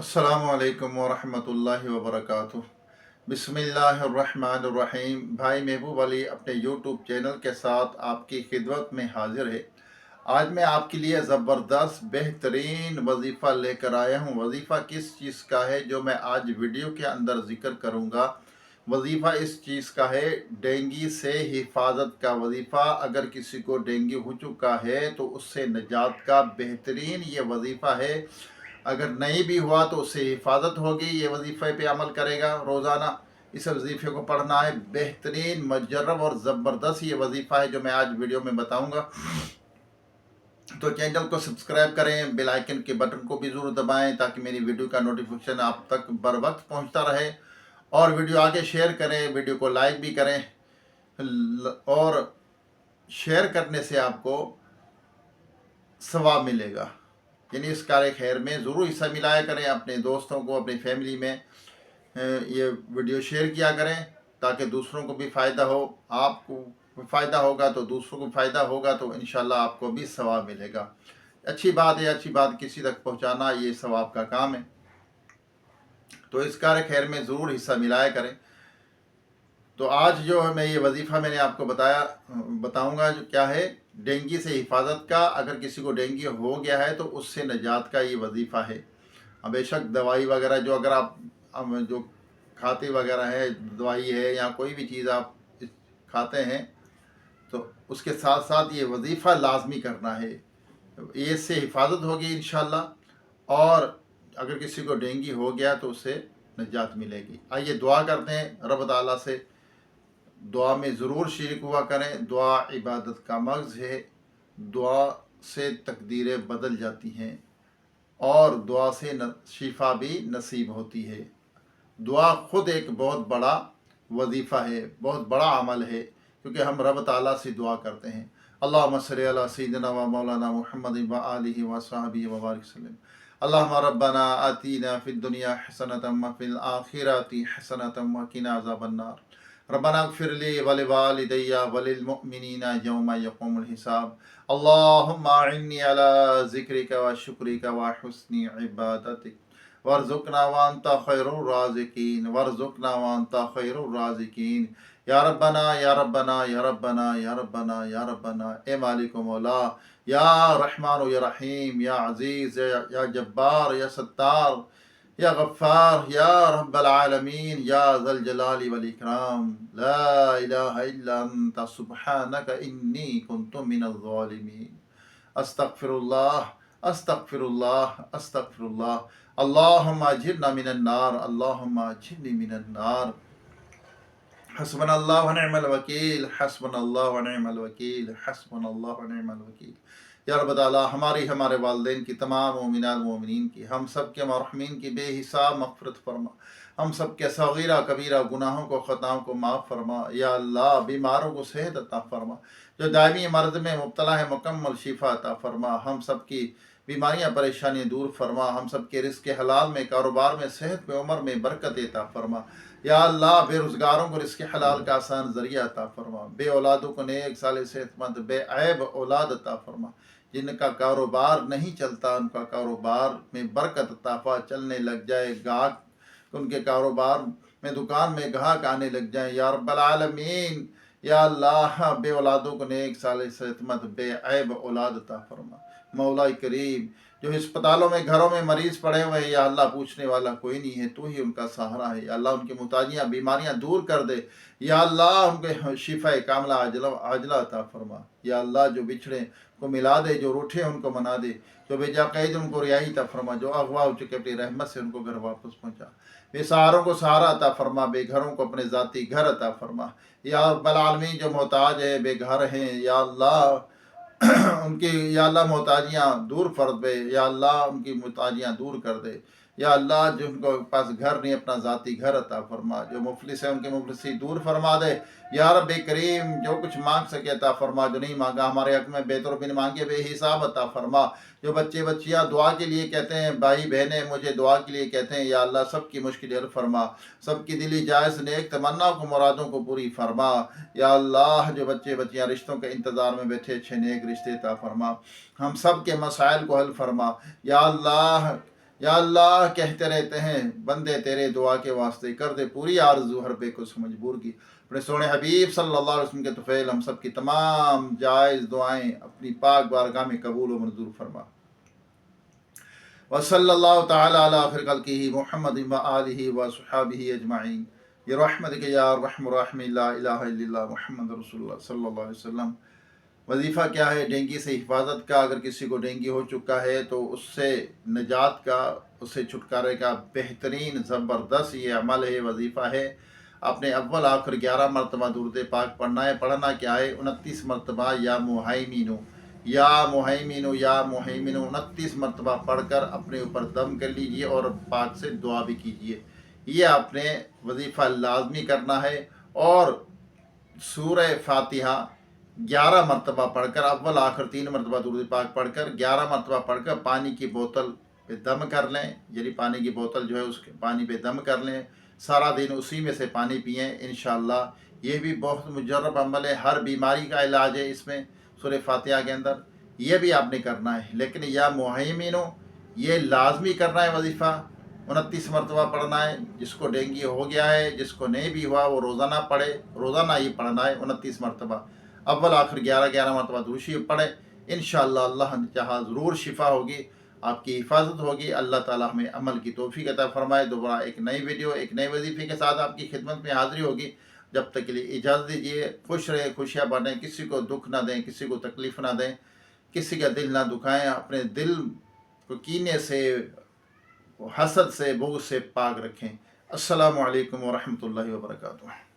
अस्सलामु अलैकुम वरहमतुल्लाहि वबरकातुह। बिस्मिल्लाहिर्रहमानिर्रहीम। भाई महबूब अली अपने यूट्यूब चैनल के साथ आपकी खिदमत में हाजिर है। आज मैं आपके लिए ज़बरदस्त बेहतरीन वजीफ़ा लेकर आया हूँ। वजीफ़ा किस चीज़ का है जो मैं आज वीडियो के अंदर ज़िक्र करूँगा। वजीफ़ा इस चीज़ का है, डेंगू से हिफाजत का वजीफ़ा। अगर किसी को डेंगू हो चुका है तो उससे निजात का बेहतरीन ये वजीफ़ा है। अगर नहीं भी हुआ तो उससे हिफाजत होगी। ये वजीफ़े पे अमल करेगा, रोज़ाना इस वजीफ़े को पढ़ना है। बेहतरीन मजरब और ज़बरदस्त ये वजीफ़ा है जो मैं आज वीडियो में बताऊँगा। तो चैनल को सब्सक्राइब करें, बेल आइकन के बटन को भी ज़रूर दबाएं ताकि मेरी वीडियो का नोटिफिकेशन आप तक बर वक्त पहुँचता रहे। और वीडियो आगे शेयर करें, वीडियो को लाइक भी करें। और शेयर करने से आपको सवाब मिलेगा। यानी इस कार्य खैर में ज़रूर हिस्सा मिलाया करें। अपने दोस्तों को, अपनी फैमिली में ये वीडियो शेयर किया करें ताकि दूसरों को भी फ़ायदा हो। आपको फ़ायदा होगा तो दूसरों को फ़ायदा होगा, तो इंशाल्लाह आपको भी सवाब मिलेगा। अच्छी बात है, अच्छी बात किसी तक पहुंचाना ये सवाब का काम है। तो इस कार्य खैर में ज़रूर हिस्सा मिलाया करें। तो आज जो है मैं ये वजीफ़ा मैंने आपको बताऊंगा जो क्या है, डेंगू से हिफाजत का। अगर किसी को डेंगू हो गया है तो उससे निजात का ये वजीफ़ा है। बेशक दवाई वगैरह जो अगर आप जो खाते वगैरह है, दवाई है या कोई भी चीज़ आप खाते हैं तो उसके साथ साथ ये वजीफ़ा लाजमी करना है। ये इससे हिफाजत होगी इंशाल्लाह। और अगर किसी को डेंगू हो गया तो उससे निजात मिलेगी। आइए दुआ करते हैं रब ताला से। दुआ में ज़रूर शरीक हुआ करें। दुआ इबादत का मग़ज़ है। दुआ से तकदीरें बदल जाती हैं और दुआ से शिफा भी नसीब होती है। दुआ खुद एक बहुत बड़ा वजीफ़ा है, बहुत बड़ा अमल है, क्योंकि हम रब ताला से दुआ करते हैं। अल्लाहुम्मा सल्ली अला सय्यिदिना व मौलाना मुहम्मद व आलिहि व सहबिहि व बारिक वसल्लम। अल्लाहुम्मा रब्बना आतीना फिद दुनिया हसनतम व फिल आखिरति हसनतम व किना अज़ाबन्नार। रब्बना इग़फिर ली व लिवालिदैया व लिल मुअमिनीना यौमा यक़ूमुल हिसाब। अल्लाहुम्मा अइन्नी अला ज़िक्रिका व शुक्रिका व हुस्नि इबादतिक वर्ज़ुक़ना व अंता खैरुर राज़िकीन, वर्ज़ुक़ना व अंता खैरुर राज़िकीन। या रब्बना या रब्बना या रब्बना या रब्बना या रब्बना। ए मालिक व मौला, या रहमान या रहीम, या अज़ीज़, या जब्बार, या सत्तार, या गफ़्फ़ार, या रब्बल आलमीन, या ज़ल जलाली वल इकराम। ला इलाहा इल्ला अंता सुब्हानका इन्नी कुन्तु मिनज़ ज़ालिमीन। अस्तग़फ़िरुल्लाह, अस्तग़फ़िरुल्लाह, अस्तग़फ़िरुल्लाह। अल्लाहुम्मा अजिरना मिनन नार, अल्लाहुम्मा अजिरनी मिनन नार। हस्बुनल्लाहु व निअमल वकील, हस्बुनल्लाहु व निअमल वकील, हस्बुनल्लाहु व निअमल वकील। या रब ताला हमारे वालिदैन की, तमाम मोमिनात मोमिनीन की, हम सब के मरहूमीन की बेहिसाब मग़फ़िरत फरमा। हम सब के सगीरा कबीरा गुनाहों को, ख़ताओं को माफ़ फरमा। या अल्लाह बीमारों को सेहत अता फरमा। जो दायमी मर्ज़ में मुब्तला है मुकम्मल शिफा अता फरमा। हम सब की बीमारियाँ परेशानियाँ दूर फरमा। हम सब के रिज़्क़ हलाल में, कारोबार में, सेहत में, उम्र में बरकत अता फरमा। या अल्लाह बेरोज़गारों को रिज़्क़ हलाल का आसान ज़रिया अता फरमा। बे औलादों को नेक साले सेहतमंद बेऐब औलाद अता फरमा। जिनका कारोबार नहीं चलता उनका कारोबार में बरकत अता फरमा। चलने लग जाए गाहक, उनके कारोबार में, दुकान में ग्राहक आने लग जाए। या रब्बल आलमीन, या अल्लाह बे औलादों को नेक साले सेहतमंद बेऐब औलाद अता फरमा। मौला करीम, जो अस्पतालों में, घरों में मरीज पड़े हुए हैं, या अल्लाह पूछने वाला कोई नहीं है, तू ही उनका सहारा है। या अल्लाह उनकी मुताजियाँ बीमारियाँ दूर कर दे। या अल्लाह उनके शिफा कामला आजला अता फरमा। या अल्लाह जो बिछड़े को मिला दे, जो रूठे उनको मना दे, जो बेजा कैद उनको रिहाई अता फरमा, जो अगवा हो चुके अपनी रहमत से उनको घर वापस पहुँचा। बेसहारों को सहारा अता फरमा, बेघरों को अपने ज़ाती घर अता फरमा। या रब्बल आलमीन, जो मोहताज है, बेघर हैं, या अल्लाह उनकी या अल्लाह मोहताजियाँ दूर फर्द दे। या अल्लाह उनकी मोहताजियाँ दूर कर दे। या अल्लाह जिनको पास घर नहीं, अपना ज़ाती घर अता फरमा। जो मुफलिस है उनकी मुफलिसी दूर फरमा दे। या रब करीम, जो कुछ मांग सके अता फरमा, जो नहीं मांगा हमारे हक़ में बेतुर बिन मांगे बेहिसाब अता फरमा। जो बच्चे बच्चियाँ दुआ के लिए कहते हैं, भाई बहनें मुझे दुआ के लिए कहते हैं, या अल्लाह सबकी मुश्किल हल फरमा। सबकी दिली जायज़ नेक तमन्ना को, मुरादों को पूरी फरमा। या अल्लाह जो बच्चे बच्चियाँ रिश्तों के इंतज़ार में बैठे, अच्छे नेक रिश्ते अता फरमा। हम सब के मसाइल को हल फरमा। या अल्लाह یا اللہ کہتے رہتے ہیں بندے تیرے دعا کے واسطے کر دے پوری آرزو ہر بے کس مجبور کی. اپنے سونے حبیب صلی اللہ علیہ وسلم کے طفیل ہم سب کی تمام جائز دعائیں اپنی پاک بارگاہ میں قبول و منظور فرما. وصلی اللہ تعالی علی خیر خلقہ محمد و آلہ و صحابہ اجمعین برحمتک یا ارحم الراحمین لا الہ الا اللہ محمد رسول اللہ صلی اللہ علیہ وسلم. وظیفہ کیا ہے؟ ڈینگی سے حفاظت کا. اگر کسی کو ڈینگی ہو چکا ہے تو اس سے نجات کا، اس سے چھٹکارے کا بہترین زبردست یہ عمل ہے، وظیفہ ہے. آپ نے اول آخر 11 مرتبہ درود پاک پڑھنا ہے. پڑھنا کیا ہے؟ 29 مرتبہ یا محیمینو یا محیمینو یا محیمینو 29 مرتبہ پڑھ کر اپنے اوپر دم کر لیجئے اور پاک سے دعا بھی کیجئے. یہ آپ نے وظیفہ لازمی کرنا ہے. اور سورہ فاتحہ 11 مرتبہ پڑھ کر، اول آخر 3 مرتبہ درود پاک پڑھ کر 11 مرتبہ پڑھ کر پانی کی بوتل پہ دم کر لیں. یعنی پانی کی بوتل جو ہے اس کے پانی پہ دم کر لیں، سارا دن اسی میں سے پانی پئیں. انشاءاللہ یہ بھی بہت مجرب عمل ہے، ہر بیماری کا علاج ہے اس میں سورہ فاتحہ کے اندر. یہ بھی آپ نے کرنا ہے. لیکن یا محیمینو یہ لازمی کرنا ہے وظیفہ، 29 مرتبہ پڑھنا ہے. جس کو ڈینگی ہو گیا ہے، جس کو نہیں بھی ہوا، وہ روزانہ پڑھے، روزانہ ہی پڑھنا ہے 29 مرتبہ. اول آخر 11 مرتبہ درود شریف پڑھے. انشاءاللہ اللہ نے چاہا ضرور شفا ہوگی، آپ کی حفاظت ہوگی. اللہ تعالی ہمیں عمل کی توفیق عطا فرمائے. دوبارہ ایک نئی ویڈیو، ایک نئے وظیفے کے ساتھ آپ کی خدمت میں حاضری ہوگی. جب تک کے لیے اجازت دیجیے. خوش رہے، خوشیاں بانٹیں، کسی کو دکھ نہ دیں، کسی کو تکلیف نہ دیں، کسی کا دل نہ دکھائیں. اپنے دل کو کینے سے، حسد سے، بغض سے پاک رکھیں. السلام علیکم ورحمۃ اللہ وبرکاتہ.